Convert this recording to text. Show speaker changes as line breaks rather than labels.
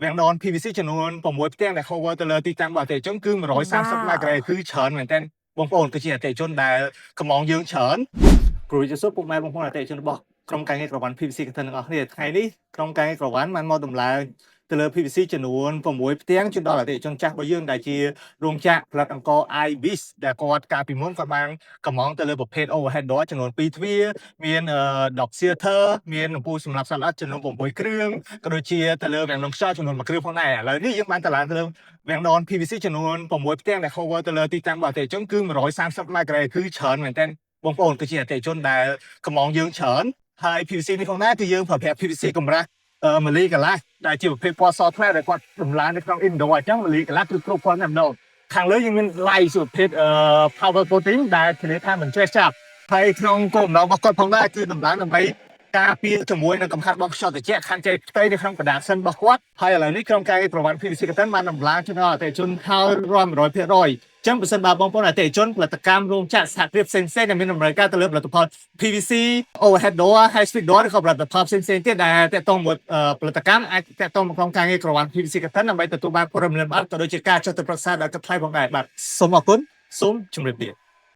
វាំងដន PVC ចំនួន6ផ្ទាំងដែល cover ទៅលើទីតាំងរបស់អតិថិជនគឺ130 ម៉ែត្រការ៉េគឺច្រើនមែនទែនបងប្អូនគឺជាអតិថិជនដែលកំងយើងច្រើនព្រោះជាសួរពុកម៉ែបងប្អូនអតិថិជនរបស់ក្រុមការងារក្រវ៉ាន់ PVC កទាំងអស់គ្នាថ្ងៃនេះក្រុមការងារក្រវ៉ាន់បានមកដំឡើងទៅលើ PVC ចំនួន6ផ្ទាំងជូនដល់អតិថិជនចាស់របស់យើងដែលជារោងចក្រផលិតអង្គរ IBIS ដែលគាត់កាលពីមុនគាត់បានកំងទៅលើប្រភេទ overhead door ចំនួន2ទ្វារមាន10 seater មានលំពូលសម្រាប់សត្វល្អិតចំនួន6គ្រឿងក៏ដូចជាទៅលើវាំងនំខ្យល់ចំនួន1គ្រឿងផងដែរឥឡូវនេះយើងបានតម្លើងទៅលើវាំងដន PVC ចំនួន6ផ្ទាំងដែល cover ទៅលើទីតាំងរបស់អតិថិជនគឺ130 ម៉ែត្រការ៉េគឺច្រើនមែនទែនបងប្អូនគឺជាអតិថិជនដែលកំងយើងច្រើនហើយ PVC នេះផងដែរគឺយើងប្រើប្រាស់ PVC កម្រាស់1លីកន្លះដែលជាប្រភេទពណ៌សថ្មីដែលគាត់តម្លើងនៅក្នុង indoor អញ្ចឹង1លីកន្លះគឺគ្រប់គ្រាន់តែម្ដងខាងលើយើងមាន light សុប្រភេទpower coating ដែលធានាថាមិនច្រេះចាប់ហើយក្នុងគោលបំណងរបស់គាត់ផងដែរគឺតម្លើងដើម្បីការពារជាមួយនឹងកំហាត់របស់ខ្យល់ត្រជាក់ខណ្ឌចេផ្ទៃនៅក្នុងបណ្ដាសិនរបស់គាត់ហើយឥឡូវនេះក្រុមការងារប្រវត្តិ PVC កតិនបានតម្លើងជូនដល់អតិថិជនហើយ100%ចឹងបើសិនបើបងប្អូនអតិថិជនផលិតកម្មរោងចក្រសហគ្រាសផ្សេងៗដែលមានតម្រូវការទៅលើផលិតផល PVC overhead door high speed door ឬក៏ផលិតផលផ្សេងៗទៀតដែលតាក់ទងមួយផលិតកម្មអាចតាក់ទងមកក្រុមការងារក្រវ៉ាន់ PVC កតិនដើម្បីទទួលបានព័ត៌មានលម្អិតក៏ដូចជាការចុះទៅប្រឹក្សាដល់កថ្លៃផងដែរបាទសូមអរគុណសូមជម្រាបលា